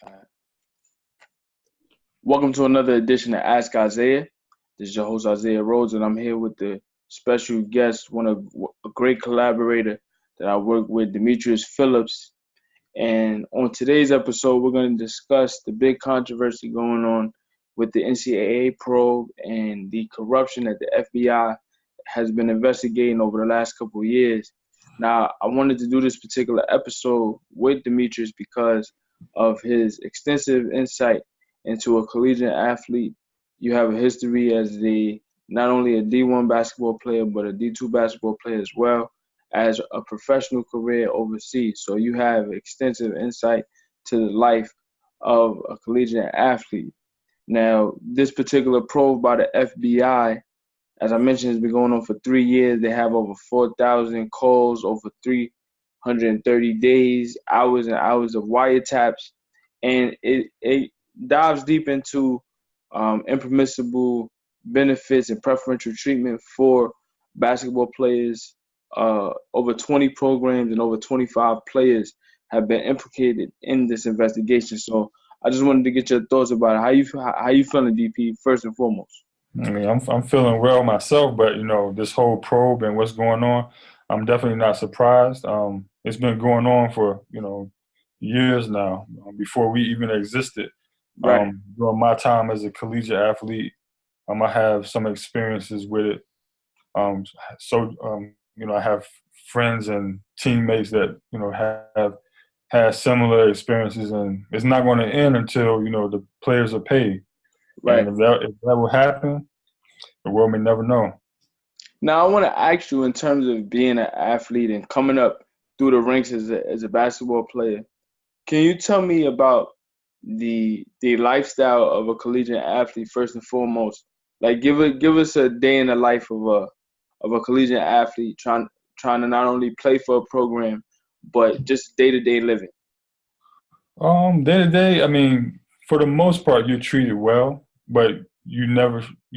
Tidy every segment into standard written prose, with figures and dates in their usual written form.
Uh, Welcome to another edition of Ask Isaiah. This is your host Isaiah Rhodes, and I'm here with the special guest, a great collaborator that I work with, Demetrius Phillips. And on today's episode, we're going to discuss the big controversy going on with the NCAA probe and the corruption that the FBI has been investigating over the last couple of years. Now, I wanted to do this particular episode with Demetrius because of his extensive insight into a collegiate athlete. You have a history as not only a D1 basketball player, but a D2 basketball player as well as a professional career overseas. So you have extensive insight to the life of a collegiate athlete. Now, this particular probe by the FBI, as I mentioned, has been going on for 3 years. They have over 4,000 calls, over 330 days, hours and hours of wiretaps. And it dives deep into impermissible benefits and preferential treatment for basketball players. Over 20 programs and over 25 players have been implicated in this investigation. So I just wanted to get your thoughts about it. How you feeling, DP, first and foremost? I mean, I'm feeling well myself, but this whole probe and what's going on, I'm definitely not surprised. It's been going on for years now, before we even existed. Right. During my time as a collegiate athlete, I have some experiences with it. I have friends and teammates that have had similar experiences, and it's not going to end until the players are paid. Right. And if that will happen, the world may never know. Now, I want to ask you, in terms of being an athlete and coming up through the ranks as a basketball player, can you tell me about the lifestyle of a collegiate athlete first and foremost? Like, give us a day in the life of a collegiate athlete trying to not only play for a program, but just day-to-day living. Day to day, I mean, for the most part, you're treated well, but you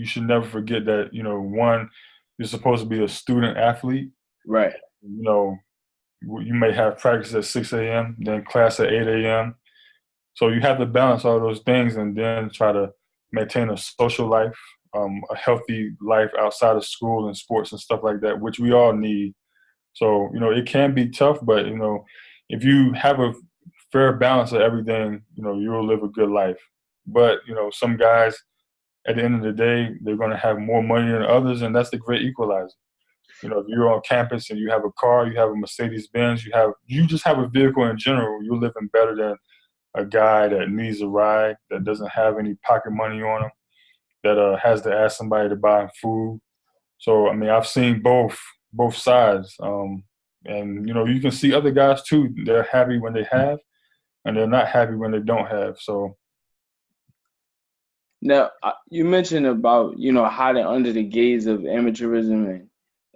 should never forget that one, you're supposed to be a student athlete. Right. You may have practice at 6 a.m., then class at 8 a.m. So you have to balance all those things and then try to maintain a social life, a healthy life outside of school and sports and stuff like that, which we all need. So, it can be tough, but, if you have a fair balance of everything, you'll live a good life. But, some guys, at the end of the day, they're going to have more money than others, and that's the great equalizer. If you're on campus and you have a car, you have a Mercedes-Benz, you just have a vehicle in general, you're living better than a guy that needs a ride, that doesn't have any pocket money on him, that has to ask somebody to buy him food. So, I mean, I've seen both sides. And, you can see other guys, too. They're happy when they have, and they're not happy when they don't have. So, now, you mentioned about, how they're under the gaze of amateurism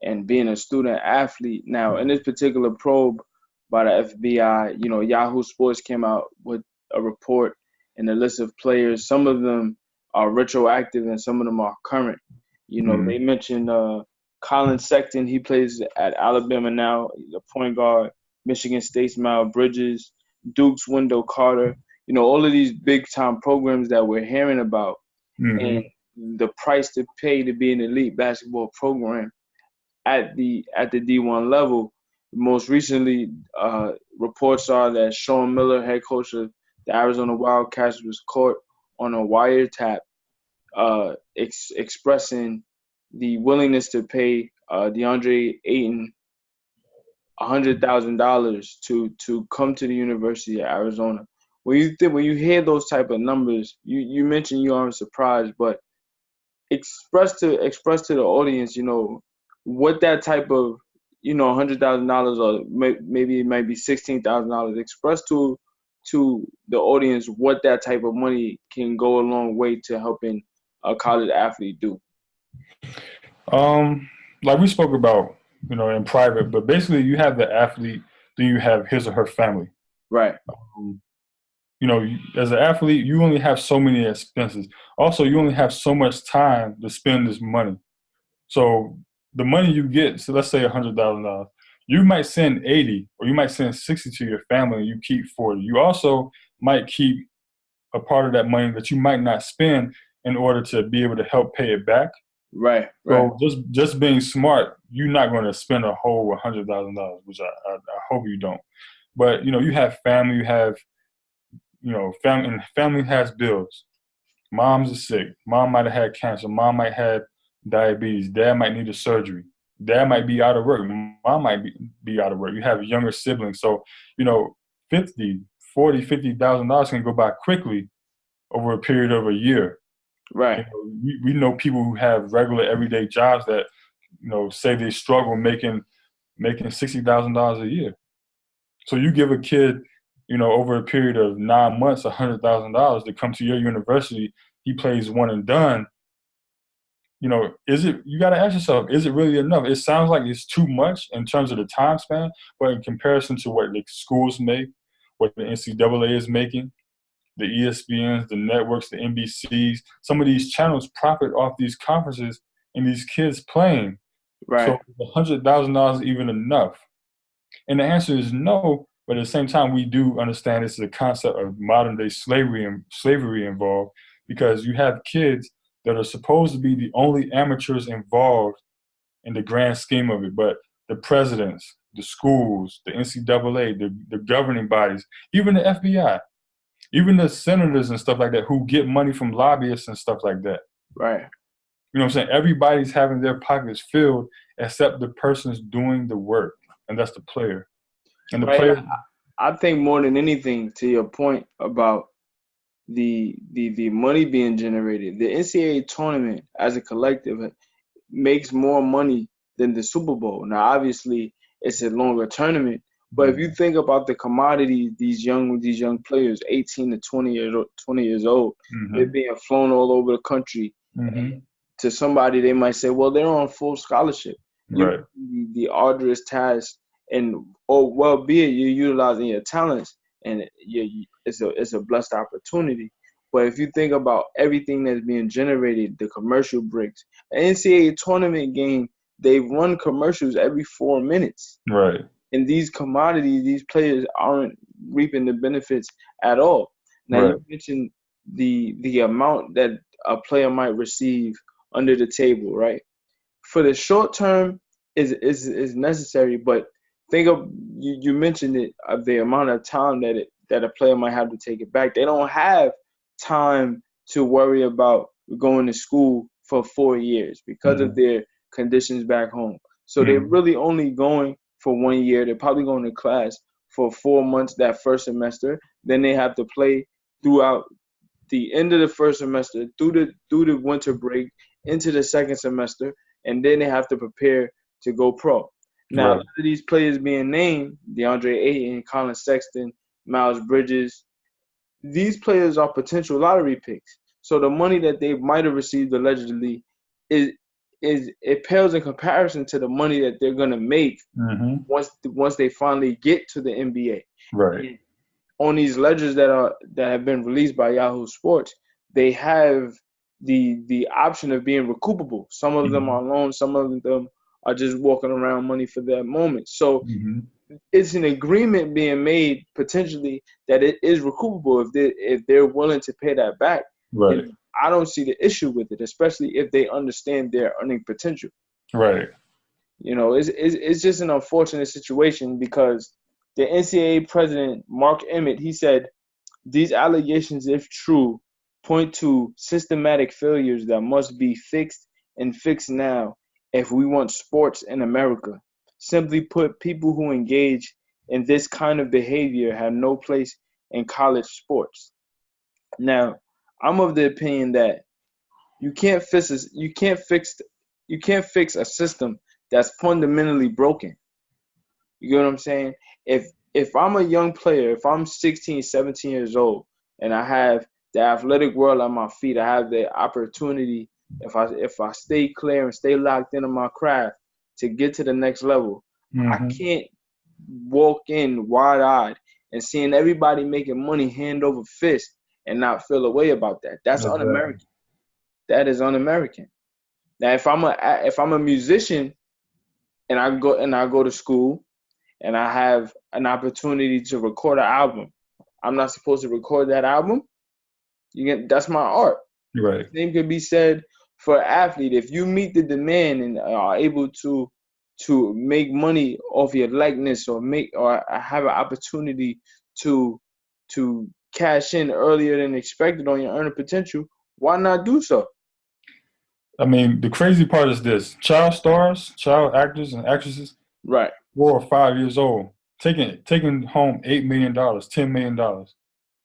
and being a student athlete. Now, in this particular probe by the FBI, Yahoo Sports came out with a report and a list of players. Some of them are retroactive and some of them are current. They mentioned Colin Sexton. He plays at Alabama now, the point guard. Michigan State's Miles Bridges, Duke's Wendell Carter. All of these big-time programs that we're hearing about, and the price to pay to be an elite basketball program at the D1 level. Most recently, reports are that Sean Miller, head coach of the Arizona Wildcats, was caught on a wiretap expressing the willingness to pay DeAndre Ayton $100,000 to come to the University of Arizona. When you hear those type of numbers, you mentioned you aren't surprised, but express to the audience, what that type of $100,000 or maybe it might be $16,000. Express to the audience what that type of money can go a long way to helping a college athlete do. Like we spoke about, in private, but basically you have the athlete, then you have his or her family. Right. As an athlete, you only have so many expenses. Also, you only have so much time to spend this money. So the money you get, so let's say $100,000, you might send 80 or you might send 60 to your family and you keep 40. You also might keep a part of that money that you might not spend in order to be able to help pay it back. Right. So just being smart, you're not going to spend a whole $100,000, which I hope you don't. But you have family, you have family, and family has bills. Mom's is sick. Mom might have had cancer. Mom might have diabetes. Dad might need a surgery. Dad might be out of work. Mom might be out of work. You have younger siblings. So, $50,000 can go by quickly over a period of a year. Right. We know people who have regular everyday jobs that, say they struggle making $60,000 a year. So you give a kid, over a period of 9 months, $100,000 to come to your university. He plays one and done. You got to ask yourself, is it really enough? It sounds like it's too much in terms of the time span, but in comparison to what the schools make, what the NCAA is making, the ESPNs, the networks, the NBCs, some of these channels profit off these conferences and these kids playing. Right. So $100,000 even enough? And the answer is no. But at the same time, we do understand this is a concept of modern day slavery involved, because you have kids that are supposed to be the only amateurs involved in the grand scheme of it. But the presidents, the schools, the NCAA, the governing bodies, even the FBI, even the senators and stuff like that who get money from lobbyists and stuff like that. Right. You know what I'm saying? Everybody's having their pockets filled except the person's doing the work, and that's the player. And the player. I think more than anything, to your point about the money being generated, the NCAA tournament as a collective makes more money than the Super Bowl. Now, obviously, it's a longer tournament, but if you think about the commodity, these young players, 18 to 20 years old, they're being flown all over the country. And to somebody, they might say, well, they're on full scholarship. Right. The arduous task, and be it you're utilizing your talents, and it's a blessed opportunity. But if you think about everything that's being generated, the commercial breaks, an NCAA tournament game, they run commercials every 4 minutes. Right. And these commodities, these players aren't reaping the benefits at all. Now, you mentioned the amount that a player might receive under the table, right? For the short term is necessary, but think of you mentioned it, of the amount of time that a player might have to take it back. They don't have time to worry about going to school for 4 years because of their conditions back home. So they're really only going for 1 year. They're probably going to class for 4 months that first semester. Then they have to play throughout the end of the first semester, through the winter break, into the second semester, and then they have to prepare to go pro. Now, a lot of these players being named, DeAndre Ayton, Colin Sexton, Miles Bridges, these players are potential lottery picks. So the money that they might have received allegedly it pales in comparison to the money that they're gonna make once they finally get to the NBA. Right. And on these ledgers that have been released by Yahoo Sports, they have the option of being recoupable. Some of them are loans, some of them are just walking around money for that moment. So it's an agreement being made potentially that it is recoupable if they're willing to pay that back. Right. And I don't see the issue with it, especially if they understand their earning potential. Right. It's just an unfortunate situation because the NCAA president, Mark Emmett, he said, these allegations, if true, point to systematic failures that must be fixed and fixed now if we want sports in America. Simply put, people who engage in this kind of behavior have no place in college sports. Now, I'm of the opinion that you can't fix a system that's fundamentally broken. You get what I'm saying? If I'm a young player, if I'm 16, 17 years old, and I have the athletic world at my feet, I have the opportunity, if I stay clear and stay locked into my craft to get to the next level, I can't walk in wide-eyed and seeing everybody making money hand over fist and not feel a way about that. That's un-American. That is un-American. Now, if I'm a musician and I go to school and I have an opportunity to record an album, I'm not supposed to record that album? That's my art. Right. Same could be said for an athlete. If you meet the demand and are able to make money off your likeness, or have an opportunity to cash in earlier than expected on your earning potential, why not do so? I mean, the crazy part is this: child stars, child actors and actresses, Right. 4 or 5 years old, taking home $8 million, $10 million.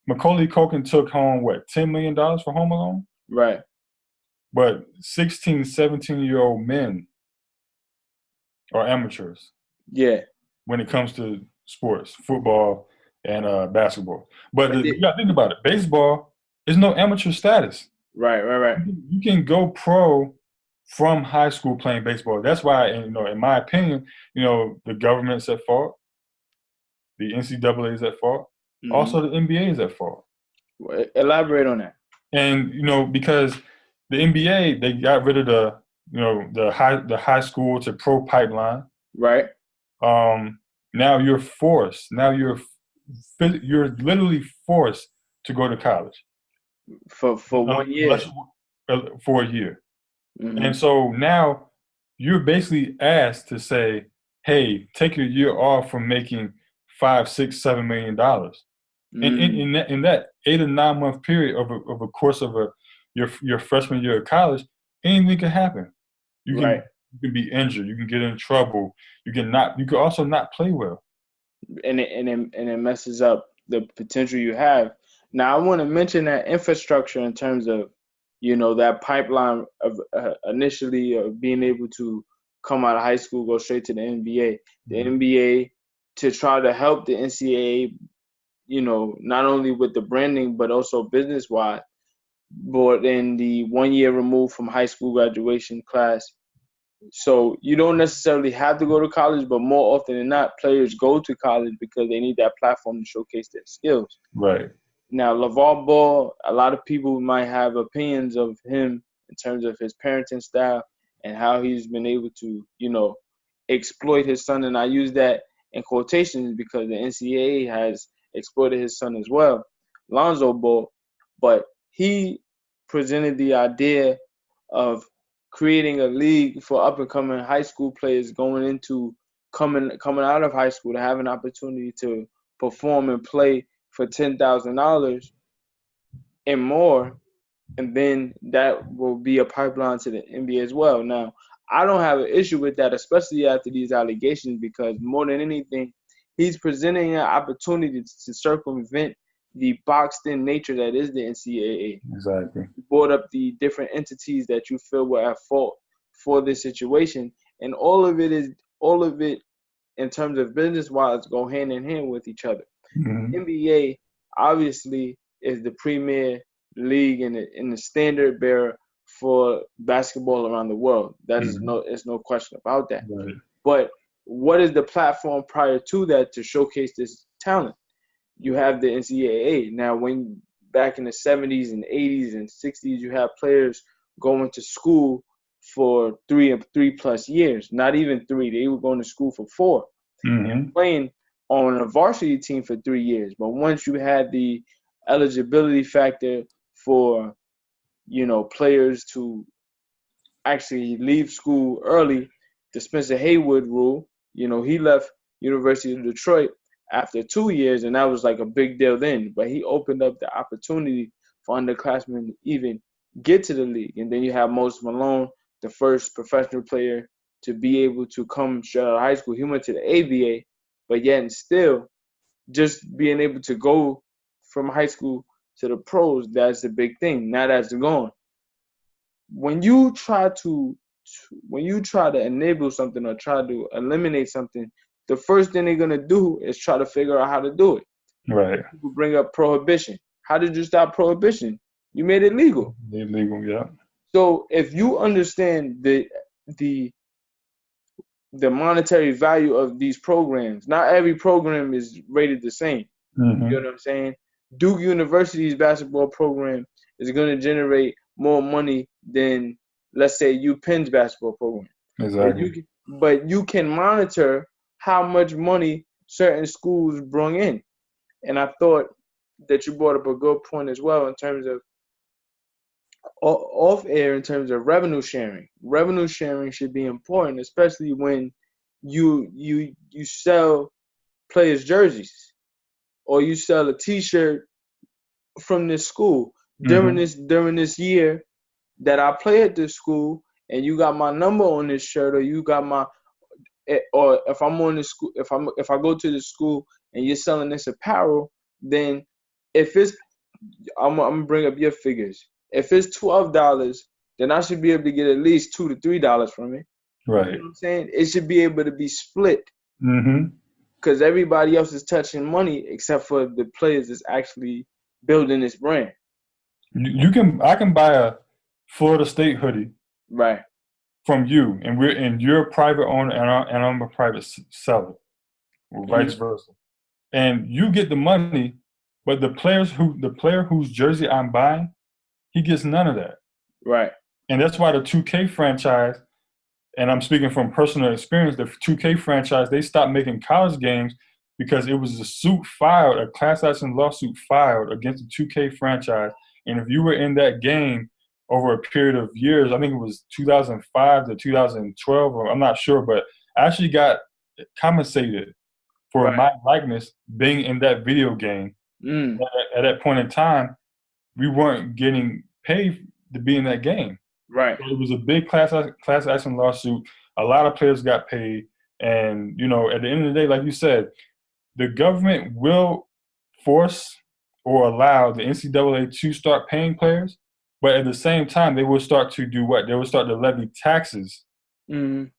Macaulay Culkin took home what, $10 million for Home Alone? Right. But 16, 17-year-old men are amateurs Yeah. when it comes to sports, football and basketball. But But you gotta think about it. Baseball is no amateur status. right. You can go pro from high school playing baseball. That's why, in my opinion, the government's at fault, the NCAA is at fault, Mm-hmm. also the NBA is at fault. Elaborate on that. And because the NBA, they got rid of the high school to pro pipeline. Right. Now you're forced. Now you're literally forced to go to college For 1 year. unless for a year. Mm-hmm. And so now you're basically asked to say, "Hey, take a year off from making $5, $6, $7 million." And in that 8 or 9 month period of a course of your freshman year of college, anything can happen. You Right. can be injured. You can get in trouble. You can also not play well. And it messes up the potential you have. Now, I want to mention that infrastructure in terms of, that pipeline of initially of being able to come out of high school, go straight to the NBA. The NBA, to try to help the NCAA, not only with the branding but also business wise, brought in the 1 year removed from high school graduation class. So you don't necessarily have to go to college, but more often than not, players go to college because they need that platform to showcase their skills. Right. Now, LeVar Ball, a lot of people might have opinions of him in terms of his parenting style and how he's been able to, exploit his son. And I use that in quotations because the NCAA has exploited his son as well, Lonzo Ball. But he presented the idea of creating a league for up and coming high school players coming out of high school to have an opportunity to perform and play for $10,000 and more, and then that will be a pipeline to the NBA as well. Now, I don't have an issue with that, especially after these allegations, because more than anything, he's presenting an opportunity to circumvent the boxed-in nature that is the NCAA. Exactly. Brought up the different entities that you feel were at fault for this situation, and all of it in terms of business-wise go hand in hand with each other. Mm-hmm. NBA obviously is the premier league and the standard bearer for basketball around the world. There's no question about that. Right. But what is the platform prior to that to showcase this talent? You have the NCAA. Now, when back in the 70s and 80s and 60s, you have players going to school for 3+ years. Not even 3. They were going to school for 4 and playing on a varsity team for 3 years. But once you had the eligibility factor for, players to actually leave school early, the Spencer Haywood rule, he left University of Detroit after 2 years, and that was like a big deal then. But he opened up the opportunity for underclassmen to even get to the league. And then you have Moses Malone, the first professional player to be able to come straight out of high school. He went to the ABA, but yet and still, just being able to go from high school to the pros, that's the big thing. Now that's gone. When you try to enable something or try to eliminate something, the first thing they're gonna do is try to figure out how to do it. Right. People bring up prohibition. How did you stop prohibition? You made it legal. Illegal, yeah. So if you understand the monetary value of these programs, not every program is rated the same. Mm-hmm. You know what I'm saying? Duke University's basketball program is going to generate more money than, let's say, UPenn's basketball program. Exactly. But you can monitor how much money certain schools bring in. And I thought that you brought up a good point as well in terms of off air in terms of revenue sharing. Revenue sharing should be important, especially when you sell players' jerseys or you sell a T-shirt from this school during this year that I play at this school, and you got my number on this shirt, or you got my, or if I'm on this school, if I go to the school and you're selling this apparel, then if it's, I'm gonna bring up your figures. If it's $12, then I should be able to get at least $2 to $3 from it. Right. You know what I'm saying? It should be able to be split. Mm-hmm. Because everybody else is touching money except for the players that's actually building this brand. I can buy a Florida State hoodie, right, from you, and you're a private owner, and I'm a private seller, or vice versa, and you get the money, but the player whose jersey I'm buying, he gets none of that. Right. And that's why the 2K franchise, and I'm speaking from personal experience, the 2K franchise, they stopped making college games because it was a class action lawsuit filed against the 2K franchise. And if you were in that game over a period of years, I think it was 2005 to 2012, or I'm not sure, but I actually got compensated for my likeness being in that video game. At that point in time, we weren't getting paid to be in that game. Right. So it was a big class action lawsuit. A lot of players got paid. And, at the end of the day, like you said, the government will force or allow the NCAA to start paying players. But at the same time, they will start to do what? They will start to levy taxes on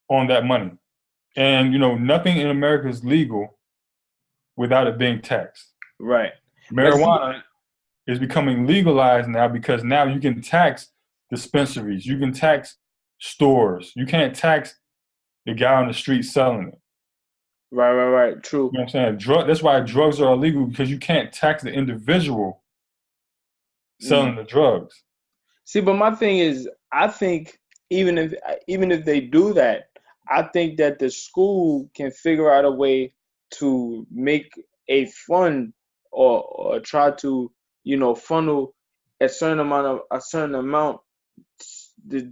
that money. And, nothing in America is legal without it being taxed. Right. Marijuana is becoming legalized now because now you can tax dispensaries. You can tax stores. You can't tax the guy on the street selling it. Right. True. You know what I'm saying? That's why drugs are illegal, because you can't tax the individual selling the drugs. See, but my thing is, I think even if they do that, I think that the school can figure out a way to make a fund or try to funnel a certain amount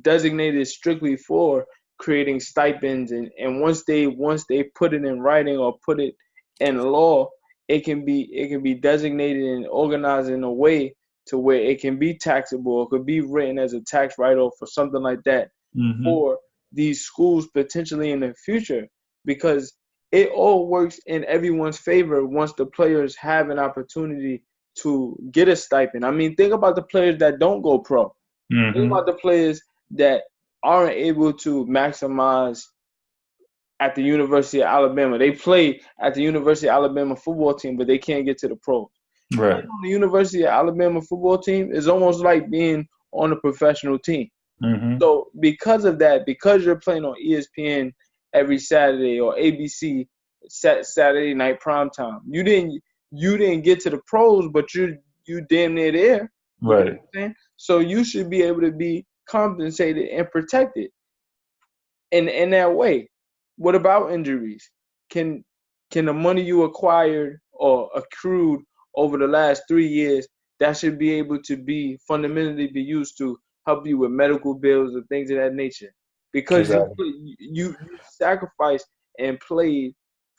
designated strictly for creating stipends, and once they put it in writing or put it in law, it can be designated and organized in a way to where it can be taxable, or could be written as a tax write-off or something like that for these schools potentially in the future, because it all works in everyone's favor once the players have an opportunity to get a stipend. I mean, think about the players that don't go pro. Think about the players that aren't able to maximize at the University of Alabama. They play at the University of Alabama football team, but they can't get to the pros. Right. Playing on the University of Alabama football team is almost like being on a professional team. So because of that, because you're playing on ESPN every Saturday or ABC Saturday night primetime, you didn't get to the pros, but you damn near there. Right. You know what I'm saying? So you should be able to be compensated and protected in that way. What about injuries? Can the money you acquired or accrued over the last 3 years, that should be able to be fundamentally be used to help you with medical bills or things of that nature? Because you sacrificed and played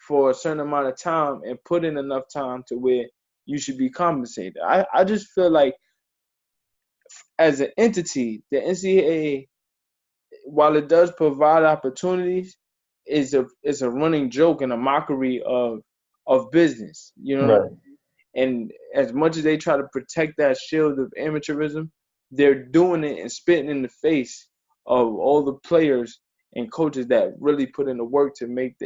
for a certain amount of time and put in enough time to where you should be compensated. I just feel like as an entity, the NCAA, while it does provide opportunities, is a running joke and a mockery of business. You know what I mean? And as much as they try to protect that shield of amateurism, they're doing it and spitting in the face of all the players and coaches that really put in the work to make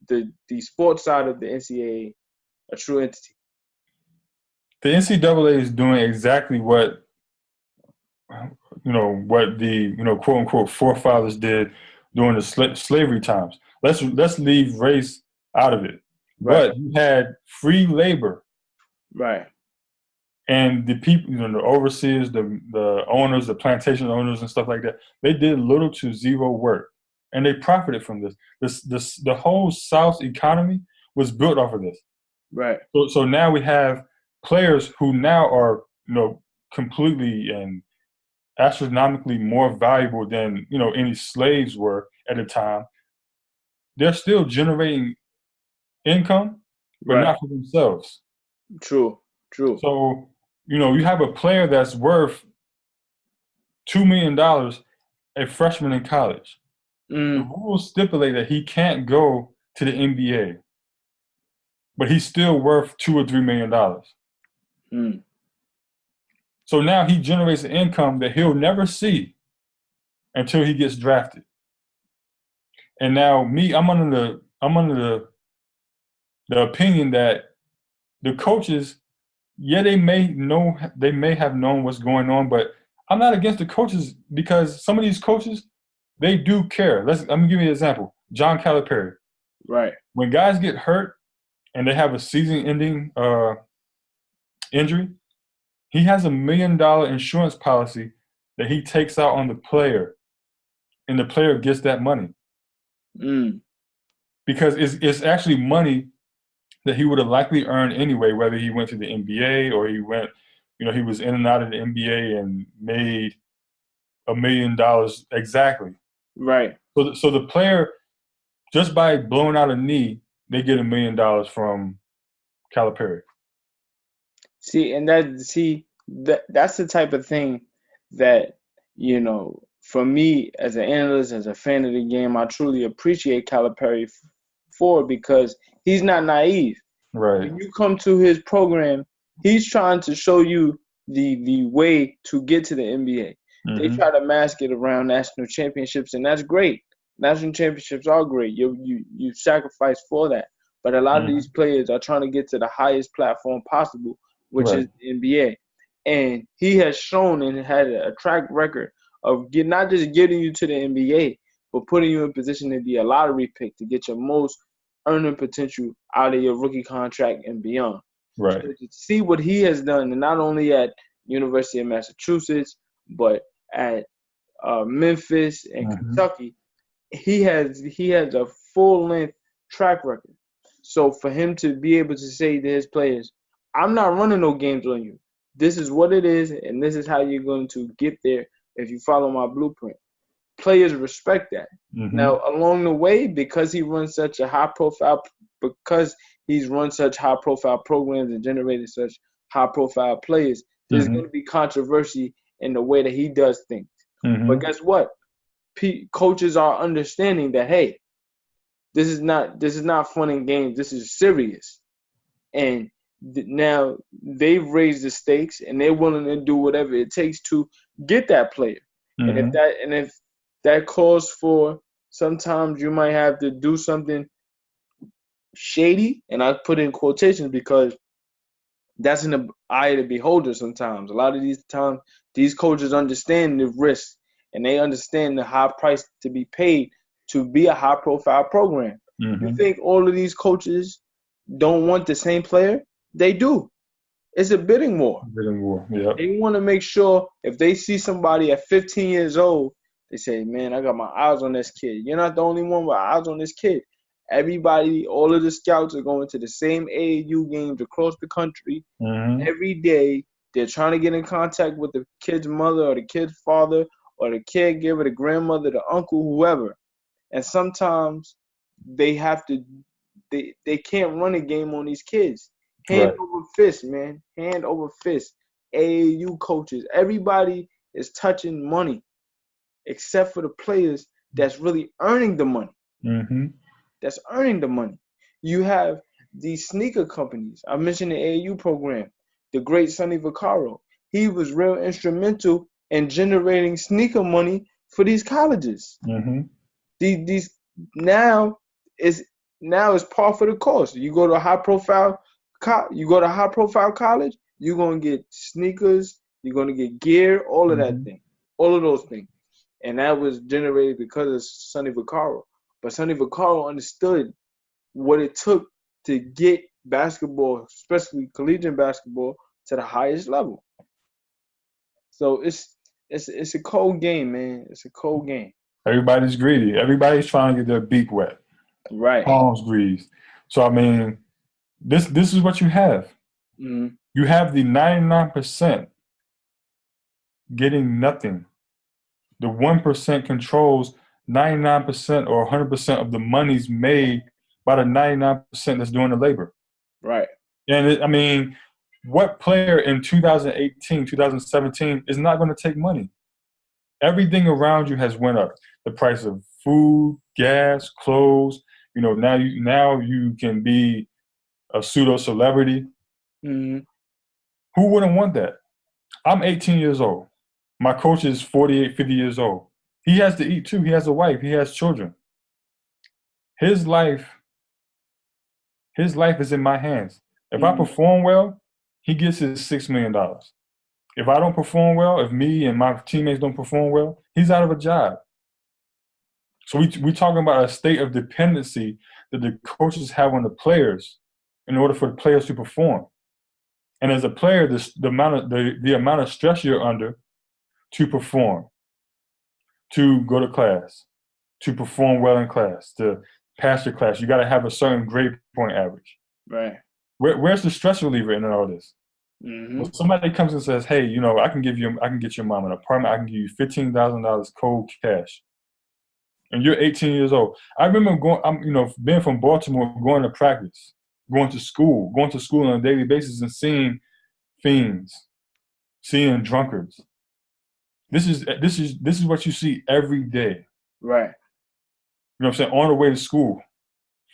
the sports side of the NCAA a true entity. The NCAA is doing exactly what the quote unquote forefathers did during the slavery times. Let's leave race out of it. Right. But you had free labor. Right. And the people, the overseers, the owners, the plantation owners and stuff like that, they did little to zero work. And they profited from this. The whole South economy was built off of this. Right. So now we have players who now are, completely and astronomically more valuable than, any slaves were at the time, they're still generating income, but Right. not for themselves. True. True. So, you have a player that's worth $2 million, a freshman in college. The Mm. rules stipulate that he can't go to the NBA, but he's still worth $2 or $3 million. Mm. So now he generates an income that he'll never see until he gets drafted. And now I'm under the opinion that the coaches, yeah, they may have known what's going on, but I'm not against the coaches because some of these coaches, they do care. Let me give you an example. John Calipari. Right. When guys get hurt and they have a season-ending injury, he has $1 million insurance policy that he takes out on the player, and the player gets that money Mm. because it's actually money that he would have likely earned anyway, whether he went to the NBA or he was in and out of the NBA and made $1 million exactly. Right. So the player, just by blowing out a knee, they get $1 million from Calipari. That's the type of thing that, for me as an analyst, as a fan of the game, I truly appreciate Calipari for, because he's not naive. Right. When you come to his program, he's trying to show you the way to get to the NBA. They Mm-hmm. try to mask it around national championships, and that's great. National championships are great. You sacrifice for that. But a lot of these players are trying to get to the highest platform possible, which is the NBA. And he has shown and had a track record of not just getting you to the NBA, but putting you in position to be a lottery pick to get your most earning potential out of your rookie contract and beyond. Right. So to see what he has done, and not only at University of Massachusetts, but at Memphis and Kentucky, he has a full-length track record. So for him to be able to say to his players, I'm not running no games on you. This is what it is, and this is how you're going to get there if you follow my blueprint. Players respect that. Mm-hmm. Now, along the way, because he's run such high-profile programs and generated such high-profile players, there's going to be controversy in the way that he does things. Mm-hmm. But guess what? Coaches are understanding that, hey, this is not fun and games. This is serious. And now they've raised the stakes, and they're willing to do whatever it takes to get that player. And if that calls for, sometimes you might have to do something shady, and I put in quotations because that's in the eye of the beholder sometimes. A lot of these times, these coaches understand the risk, and they understand the high price to be paid to be a high-profile program. You think all of these coaches don't want the same player? They do. It's a bidding war. Yeah. They want to make sure if they see somebody at 15 years old, they say, man, I got my eyes on this kid. You're not the only one with eyes on this kid. Everybody, all of the scouts are going to the same AAU games across the country. Every day, they're trying to get in contact with the kid's mother or the kid's father or the caregiver, the grandmother, the uncle, whoever. And sometimes they have to they can't run a game on these kids. Hand over fist, man. Hand over fist. AAU coaches. Everybody is touching money except for the players that's really earning the money. That's earning the money. You have these sneaker companies. I mentioned the AAU program, the great Sonny Vaccaro. He was real instrumental in generating sneaker money for these colleges. These now is par for the course. You go to a high profile college, you're gonna get sneakers, you're gonna get gear, all of that thing, all of those things. And that was generated because of Sonny Vaccaro. But Sonny Vaccaro understood what it took to get basketball, especially collegiate basketball, to the highest level. So it's a cold game, man. It's a cold game. Everybody's greedy. Everybody's trying to get their beak wet. Right. Palms greased. So I mean, this is what you have. You have the 99% getting nothing. The 1% controls 99% or 100% of the money's made by the 99% that's doing the labor. Right. And I mean, what player in 2018, 2017 is not going to take money? Everything around you has went up. The price of food, gas, clothes. You know, now you can be a pseudo celebrity. Mm-hmm. Who wouldn't want that? I'm 18 years old. My coach is 48, 50 years old. He has to eat too. He has a wife. He has children. His life is in my hands. If I perform well, he gets his $6 million. If I don't perform well, if me and my teammates don't perform well, he's out of a job. So we're talking about a state of dependency that the coaches have on the players in order for the players to perform. And as a player, the amount of stress you're under to perform, to go to class, to perform well in class, to pass your class, you got to have a certain grade point average. Right. Where's the stress reliever in all this? Mm-hmm. When somebody comes and says, "Hey, you know, I can get your mom an apartment. I can give you $15,000 cold cash," and you're 18 years old. I remember being from Baltimore, going to practice, going to school on a daily basis, and seeing fiends, seeing drunkards. This is what you see every day. Right. You know what I'm saying? On the way to school.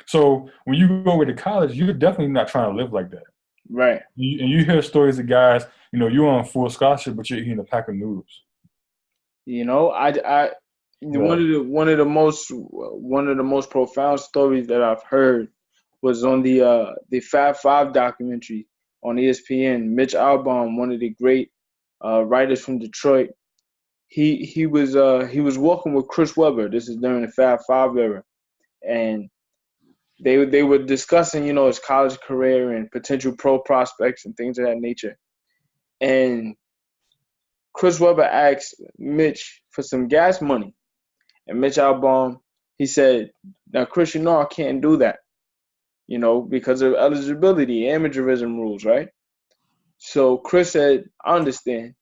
So when you go away to college, you're definitely not trying to live like that. Right. And you hear stories of guys, you know, you're on full scholarship, but you're eating a pack of noodles. You know, one of the most profound stories that I've heard was on the Fab Five documentary on ESPN. Mitch Albom, one of the great writers from Detroit, he was walking with Chris Webber. This is during the Fab Five era, and they were discussing, you know, his college career and potential pro prospects and things of that nature. And Chris Webber asked Mitch for some gas money. And Mitch Albom, he said, "Now, Chris, you know I can't do that, you know, because of eligibility, amateurism rules, right?" So Chris said, "I understand."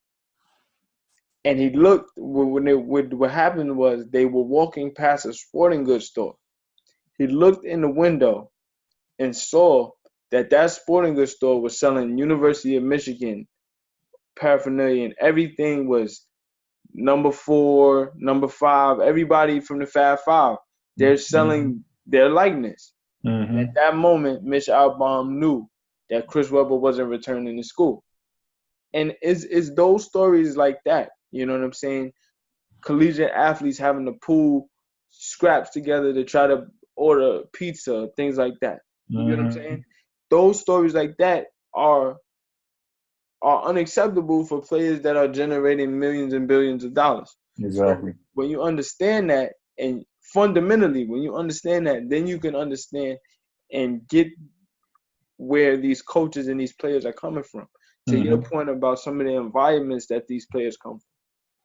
And he looked, what happened was they were walking past a sporting goods store. He looked in the window and saw that sporting goods store was selling University of Michigan paraphernalia, and everything was number 4, number 5, everybody from the Fab Five. They're selling their likeness. Mm-hmm. At that moment, Mitch Albom knew that Chris Webber wasn't returning to school. And it's those stories like that, you know what I'm saying? Collegiate athletes having to pull scraps together to try to order pizza, things like that. You get what I'm saying? Those stories like that are unacceptable for players that are generating millions and billions of dollars. Exactly. So when you understand that, and fundamentally, when you understand that, then you can understand and get where these coaches and these players are coming from. To your point about some of the environments that these players come from.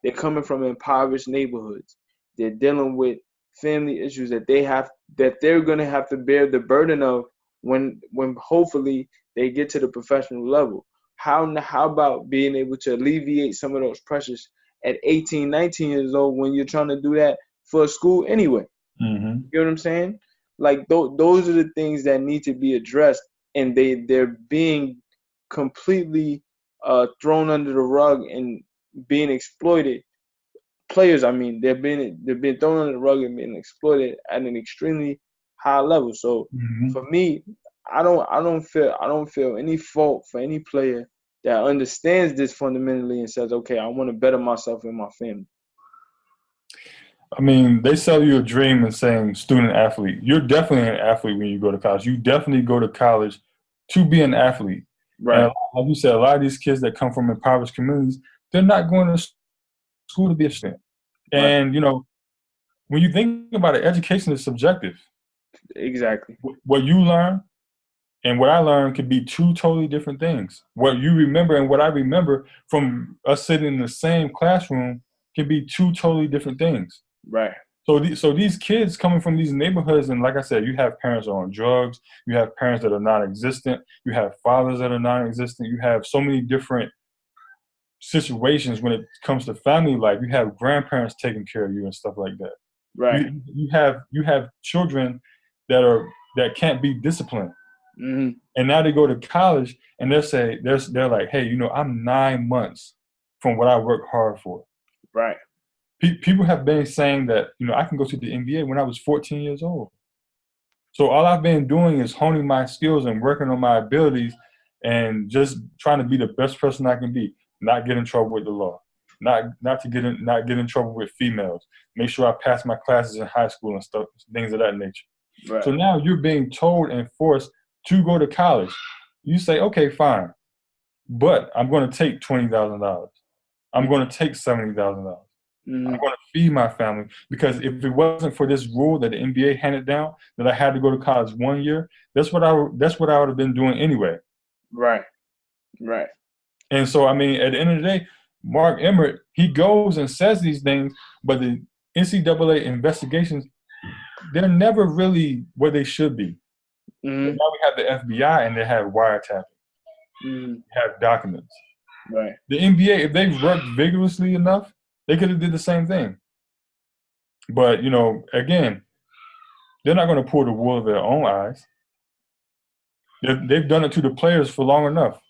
They're coming from impoverished neighborhoods. They're dealing with family issues that they're going to have to bear the burden of when hopefully they get to the professional level. How about being able to alleviate some of those pressures at 18, 19 years old when you're trying to do that for a school anyway? You know what I'm saying? Like those are the things that need to be addressed, and they're being completely thrown under the rug and being exploited. Players, I mean, they're being thrown under the rug and being exploited at an extremely high level. So for me, I don't feel any fault for any player that understands this fundamentally and says, okay, I want to better myself and my family. I mean, they sell you a dream and saying student athlete. You're definitely an athlete when you go to college. You definitely go to college to be an athlete. Right. And like you said, a lot of these kids that come from impoverished communities, they're not going to school to be a student. And, right. you know, when you think about it, education is subjective. Exactly. What you learn and what I learned could be two totally different things. What you remember and what I remember from us sitting in the same classroom can be two totally different things. Right. So these kids coming from these neighborhoods, and like I said, you have parents that are on drugs, you have parents that are non-existent, you have fathers that are non-existent, you have so many different situations when it comes to family life. You have grandparents taking care of you and stuff like that. Right. You have children that can't be disciplined. Mm-hmm. And now they go to college and they're like, hey, you know, I'm 9 months from what I work hard for. Right. People have been saying that, you know, I can go to the NBA when I was 14 years old. So all I've been doing is honing my skills and working on my abilities and just trying to be the best person I can be, not get in trouble with the law, not get in trouble with females, make sure I pass my classes in high school and stuff, things of that nature. Right. So now you're being told and forced to go to college. You say, okay, fine, but I'm going to take $20,000. I'm going to take $70,000. Mm-hmm. I'm going to feed my family, because if it wasn't for this rule that the NBA handed down that I had to go to college 1 year, that's what I would have been doing anyway. Right. Right. And so, I mean, at the end of the day, Mark Emmert, he goes and says these things, but the NCAA investigations, they're never really where they should be. Mm-hmm. Now we have the FBI and they have wiretapping, have documents. Right. The NBA, if they worked vigorously enough, they could have did the same thing. But, you know, again, they're not going to pull the wool over their own eyes. They've done it to the players for long enough.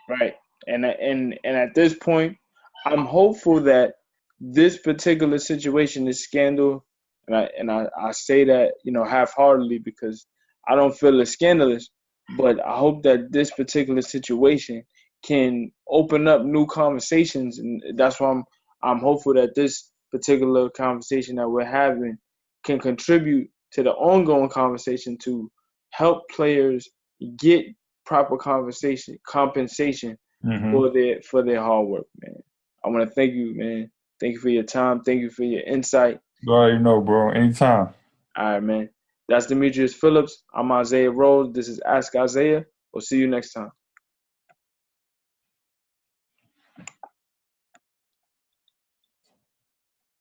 Right. And at this point, I'm hopeful that this particular situation, this scandal, and I say that, you know, half-heartedly because I don't feel it's scandalous, but I hope that this particular situation can open up new conversations, and that's why I'm hopeful that this particular conversation that we're having can contribute to the ongoing conversation to help players get proper compensation for their hard work, man. I want to thank you, man. Thank you for your time. Thank you for your insight. You already know, bro. Anytime. All right, man. That's Demetrius Phillips. I'm Isaiah Rose. This is Ask Isaiah. We'll see you next time.